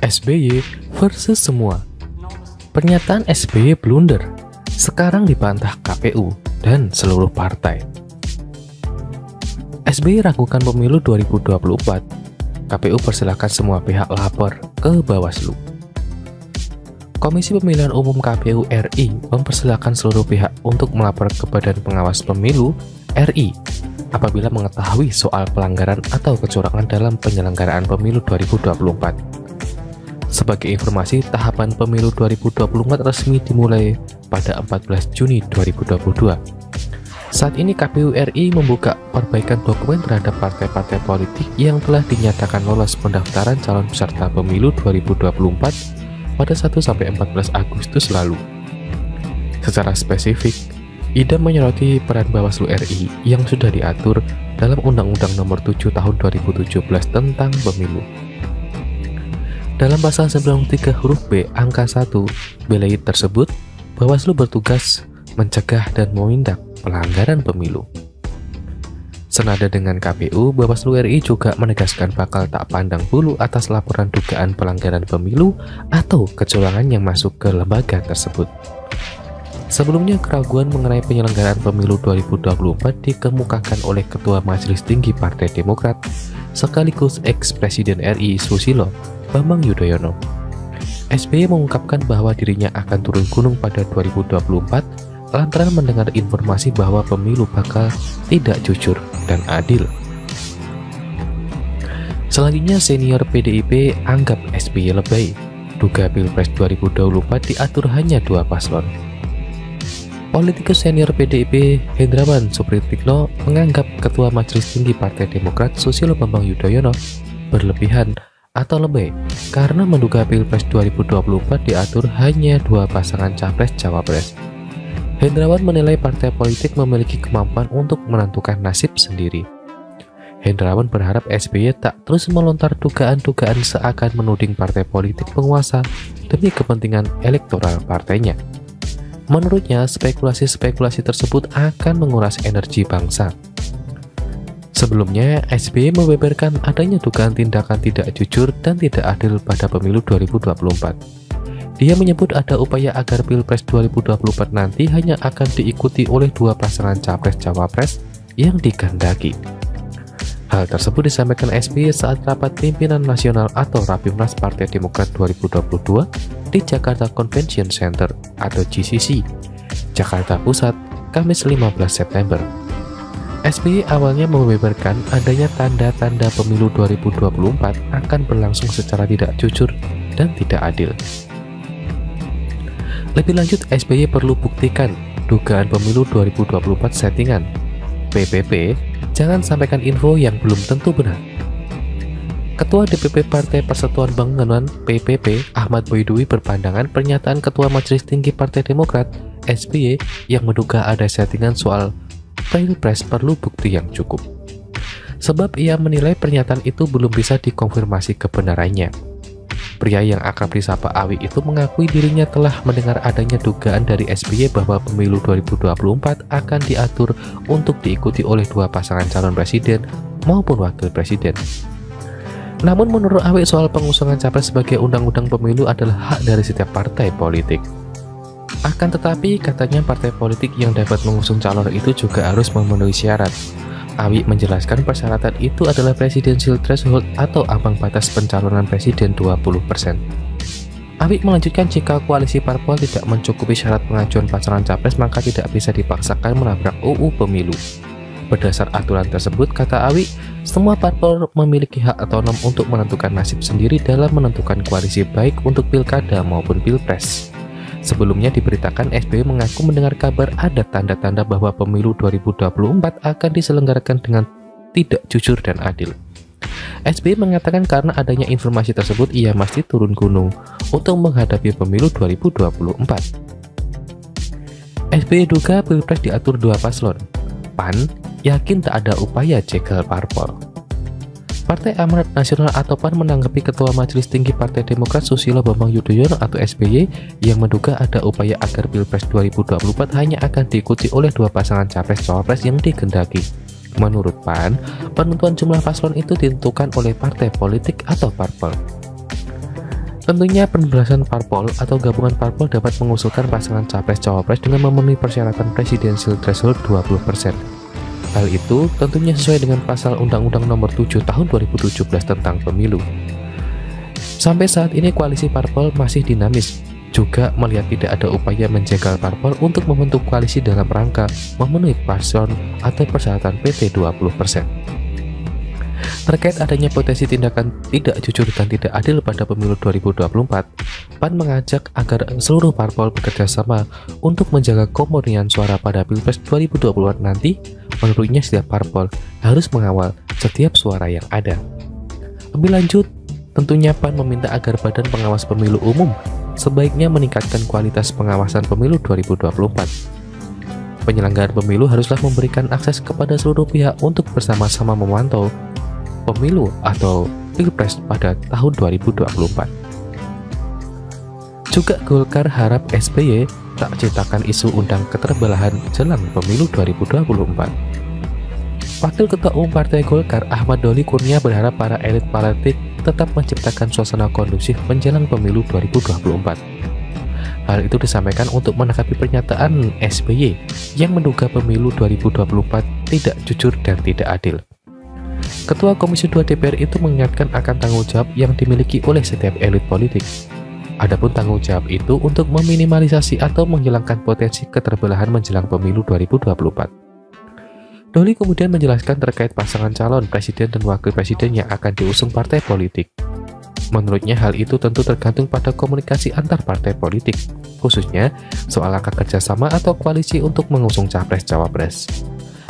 SBY versus semua. Pernyataan SBY blunder sekarang dibantah KPU dan seluruh partai. SBY ragukan pemilu 2024. KPU persilahkan semua pihak lapor ke Bawaslu. Komisi Pemilihan Umum KPU RI mempersilahkan seluruh pihak untuk melapor ke Badan Pengawas Pemilu RI apabila mengetahui soal pelanggaran atau kecurangan dalam penyelenggaraan pemilu 2024. Sebagai informasi, tahapan pemilu 2024 resmi dimulai pada 14 Juni 2022. Saat ini KPU RI membuka perbaikan dokumen terhadap partai-partai politik yang telah dinyatakan lolos pendaftaran calon peserta pemilu 2024 pada 1-14 Agustus lalu. Secara spesifik, Idam menyoroti peran Bawaslu RI yang sudah diatur dalam Undang-Undang Nomor 7 Tahun 2017 tentang Pemilu. Dalam pasal 93 huruf B angka 1 B tersebut, Bawaslu bertugas mencegah dan menindak pelanggaran pemilu. Senada dengan KPU, Bawaslu RI juga menegaskan bakal tak pandang bulu atas laporan dugaan pelanggaran pemilu atau kecurangan yang masuk ke lembaga tersebut. Sebelumnya, keraguan mengenai penyelenggaraan pemilu 2024 dikemukakan oleh Ketua Majelis Tinggi Partai Demokrat sekaligus ex-Presiden RI Susilo, Bambang Yudhoyono. SBY mengungkapkan bahwa dirinya akan turun gunung pada 2024 lantaran mendengar informasi bahwa pemilu bakal tidak jujur dan adil. Selanjutnya, senior PDIP anggap SBY lebay. Duga Pilpres 2024 diatur hanya 2 paslon. Politikus senior PDIP Hendrawan Supritikno menganggap Ketua Majelis Tinggi Partai Demokrat Susilo Bambang Yudhoyono berlebihan atau lebay karena menduga Pilpres 2024 diatur hanya 2 pasangan capres-cawapres. Hendrawan menilai partai politik memiliki kemampuan untuk menentukan nasib sendiri. Hendrawan berharap SBY tak terus melontar dugaan-dugaan seakan menuding partai politik penguasa demi kepentingan elektoral partainya. Menurutnya, spekulasi-spekulasi tersebut akan menguras energi bangsa. Sebelumnya, SBY membeberkan adanya dugaan tindakan tidak jujur dan tidak adil pada pemilu 2024. Dia menyebut ada upaya agar Pilpres 2024 nanti hanya akan diikuti oleh 2 pasangan capres-cawapres yang dikehendaki. Hal tersebut disampaikan SBY saat rapat pimpinan nasional atau Rapimnas Partai Demokrat 2022 di Jakarta Convention Center atau GCC, Jakarta Pusat, Kamis 15 September. SBY awalnya membeberkan adanya tanda-tanda pemilu 2024 akan berlangsung secara tidak jujur dan tidak adil. Lebih lanjut, SBY perlu buktikan dugaan pemilu 2024 settingan. PPP, jangan sampaikan info yang belum tentu benar. Ketua DPP Partai Persatuan Bangunan PPP Ahmad Boydowi berpandangan pernyataan Ketua Majelis Tinggi Partai Demokrat SBY yang menduga ada settingan soal Pilpres perlu bukti yang cukup. Sebab ia menilai pernyataan itu belum bisa dikonfirmasi kebenarannya. Pria yang akrab disapa Awi itu mengakui dirinya telah mendengar adanya dugaan dari SBY bahwa pemilu 2024 akan diatur untuk diikuti oleh 2 pasangan calon presiden maupun wakil presiden. Namun menurut Awi, soal pengusungan capres sebagai undang-undang pemilu adalah hak dari setiap partai politik. Akan tetapi, katanya partai politik yang dapat mengusung calon itu juga harus memenuhi syarat. Awi menjelaskan persyaratan itu adalah presidensial threshold atau ambang batas pencalonan presiden 20%. Awi melanjutkan jika koalisi parpol tidak mencukupi syarat pengajuan pasangan capres maka tidak bisa dipaksakan menabrak UU Pemilu. Berdasar aturan tersebut, kata Awi, semua parpol memiliki hak otonom untuk menentukan nasib sendiri dalam menentukan koalisi baik untuk pilkada maupun pilpres. Sebelumnya diberitakan SBY mengaku mendengar kabar ada tanda-tanda bahwa pemilu 2024 akan diselenggarakan dengan tidak jujur dan adil. SBY mengatakan karena adanya informasi tersebut ia mesti turun gunung untuk menghadapi pemilu 2024. SBY duga Pilpres diatur 2 paslon. PAN yakin tak ada upaya jegal parpol. Partai Amanat Nasional atau PAN menanggapi Ketua Majelis Tinggi Partai Demokrat Susilo Bambang Yudhoyono atau SBY yang menduga ada upaya agar Pilpres 2024 hanya akan diikuti oleh 2 pasangan capres-cawapres yang dikehendaki. Menurut PAN, penentuan jumlah paslon itu ditentukan oleh partai politik atau parpol. Tentunya penugasan parpol atau gabungan parpol dapat mengusulkan pasangan capres-cawapres dengan memenuhi persyaratan presidensial threshold 20%. Hal itu tentunya sesuai dengan pasal Undang-Undang Nomor 7 Tahun 2017 tentang Pemilu. Sampai saat ini koalisi parpol masih dinamis, juga melihat tidak ada upaya menjegal parpol untuk membentuk koalisi dalam rangka memenuhi paslon atau persyaratan PT 20%. Terkait adanya potensi tindakan tidak jujur dan tidak adil pada pemilu 2024, PAN mengajak agar seluruh parpol bekerja sama untuk menjaga kemurnian suara pada Pilpres 2024 nanti. Menurutnya setiap parpol harus mengawal setiap suara yang ada. Lebih lanjut, tentunya PAN meminta agar Badan Pengawas Pemilu Umum sebaiknya meningkatkan kualitas pengawasan pemilu 2024. Penyelenggaraan pemilu haruslah memberikan akses kepada seluruh pihak untuk bersama-sama memantau pemilu atau Pilpres pada tahun 2024. Juga Golkar harap SBY tak ciptakan isu undang keterbelahan jelang pemilu 2024. Wakil Ketua Umum Partai Golkar Ahmad Doli Kurnia berharap para elit politik tetap menciptakan suasana kondusif menjelang pemilu 2024. Hal itu disampaikan untuk menanggapi pernyataan SBY yang menduga pemilu 2024 tidak jujur dan tidak adil. Ketua Komisi 2 DPR itu mengingatkan akan tanggung jawab yang dimiliki oleh setiap elit politik. Adapun tanggung jawab itu untuk meminimalisasi atau menghilangkan potensi keterbelahan menjelang pemilu 2024. Doli kemudian menjelaskan terkait pasangan calon presiden dan wakil presiden yang akan diusung partai politik. Menurutnya hal itu tentu tergantung pada komunikasi antar partai politik, khususnya soal langkah kerjasama atau koalisi untuk mengusung capres-cawapres.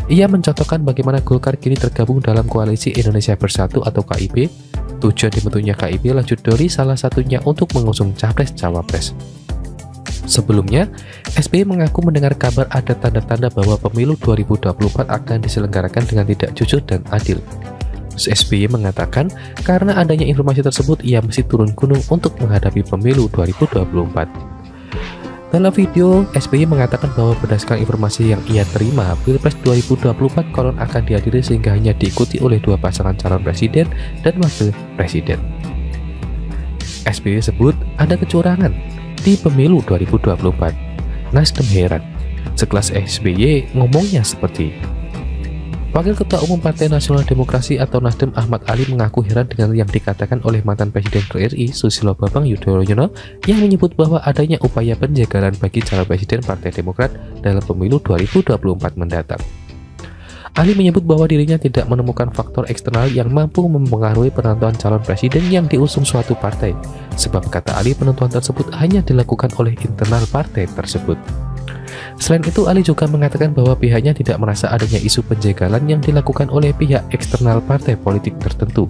Ia mencontohkan bagaimana Golkar kini tergabung dalam koalisi Indonesia Bersatu atau KIB. Tujuan dibentuknya KIB lanjut dari salah satunya untuk mengusung capres-cawapres. Sebelumnya, SBY mengaku mendengar kabar ada tanda-tanda bahwa pemilu 2024 akan diselenggarakan dengan tidak jujur dan adil. SBY mengatakan karena adanya informasi tersebut ia mesti turun gunung untuk menghadapi pemilu 2024. Dalam video, SBY mengatakan bahwa berdasarkan informasi yang ia terima, Pilpres 2024 konon akan dihadiri sehingga hanya diikuti oleh dua pasangan calon presiden dan wakil presiden. SBY sebut ada kecurangan di pemilu 2024. Nasdem heran, sekelas SBY ngomongnya seperti. Wakil Ketua Umum Partai Nasional Demokrasi atau Nasdem Ahmad Ali mengaku heran dengan yang dikatakan oleh mantan Presiden RI Susilo Bambang Yudhoyono yang menyebut bahwa adanya upaya penjagalan bagi calon Presiden Partai Demokrat dalam pemilu 2024 mendatang. Ali menyebut bahwa dirinya tidak menemukan faktor eksternal yang mampu mempengaruhi penentuan calon presiden yang diusung suatu partai, sebab kata Ali penentuan tersebut hanya dilakukan oleh internal partai tersebut. Selain itu, Ali juga mengatakan bahwa pihaknya tidak merasa adanya isu penjagalan yang dilakukan oleh pihak eksternal partai politik tertentu.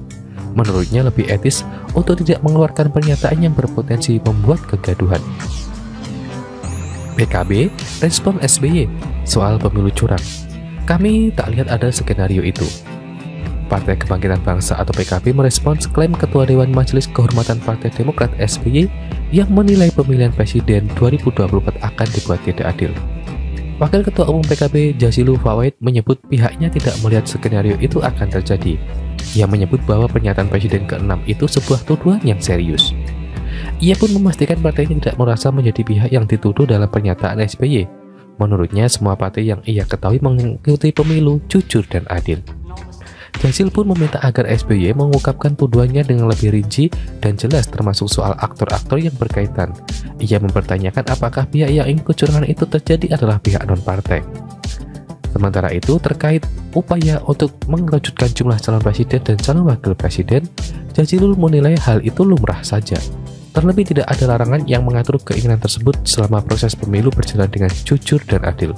Menurutnya lebih etis untuk tidak mengeluarkan pernyataan yang berpotensi membuat kegaduhan. PKB respon SBY soal pemilu curang. Kami tak lihat ada skenario itu. Partai Kebangkitan Bangsa atau PKB merespons klaim Ketua Dewan Majelis Kehormatan Partai Demokrat SBY yang menilai pemilihan presiden 2024 akan dibuat tidak adil. Wakil Ketua Umum PKB Jazilul Fawait menyebut pihaknya tidak melihat skenario itu akan terjadi. Ia menyebut bahwa pernyataan presiden ke-6 itu sebuah tuduhan yang serius. Ia pun memastikan partainya tidak merasa menjadi pihak yang dituduh dalam pernyataan SBY. Menurutnya semua partai yang ia ketahui mengikuti pemilu jujur dan adil. Jazil pun meminta agar SBY mengungkapkan tuduhannya dengan lebih rinci dan jelas termasuk soal aktor-aktor yang berkaitan. Ia mempertanyakan apakah pihak yang ingin kecurangan itu terjadi adalah pihak non-partai. Sementara itu, terkait upaya untuk mengerucutkan jumlah calon presiden dan calon wakil presiden, Jazilul menilai hal itu lumrah saja. Terlebih tidak ada larangan yang mengatur keinginan tersebut selama proses pemilu berjalan dengan jujur dan adil.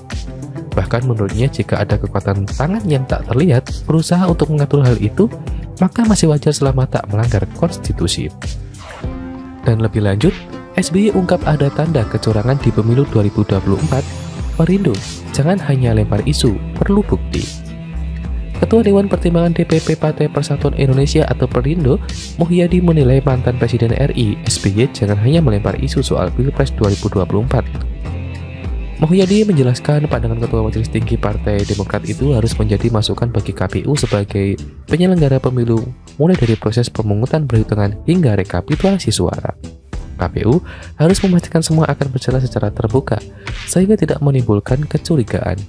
Bahkan menurutnya jika ada kekuatan tangan yang tak terlihat berusaha untuk mengatur hal itu, maka masih wajar selama tak melanggar konstitusi. Dan lebih lanjut, SBY ungkap ada tanda kecurangan di pemilu 2024. Perindo, jangan hanya lempar isu, perlu bukti. Ketua Dewan Pertimbangan DPP Partai Persatuan Indonesia atau Perindo, Muhyadi menilai mantan Presiden RI SBY jangan hanya melempar isu soal Pilpres 2024. Muhyadi menjelaskan pandangan Ketua Majelis Tinggi Partai Demokrat itu harus menjadi masukan bagi KPU sebagai penyelenggara pemilu mulai dari proses pemungutan perhitungan hingga rekapitulasi suara. KPU harus memastikan semua akan berjalan secara terbuka, sehingga tidak menimbulkan kecurigaan.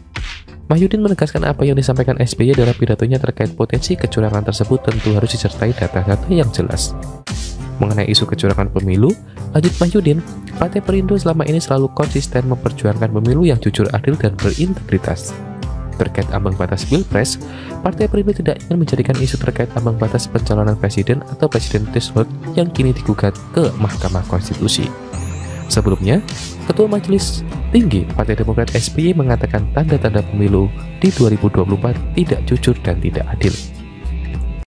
Mahyudin menegaskan apa yang disampaikan SBY dalam pidatonya terkait potensi kecurangan tersebut tentu harus disertai data-data yang jelas. Mengenai isu kecurangan pemilu, lanjut Mahyudin, Partai Perindo selama ini selalu konsisten memperjuangkan pemilu yang jujur, adil, dan berintegritas. Terkait ambang batas Pilpres, Partai Perindo tidak ingin menjadikan isu terkait ambang batas pencalonan presiden atau presiden threshold yang kini digugat ke Mahkamah Konstitusi. Sebelumnya, Ketua Majelis Tinggi Partai Demokrat SBY mengatakan tanda-tanda pemilu di 2024 tidak jujur dan tidak adil.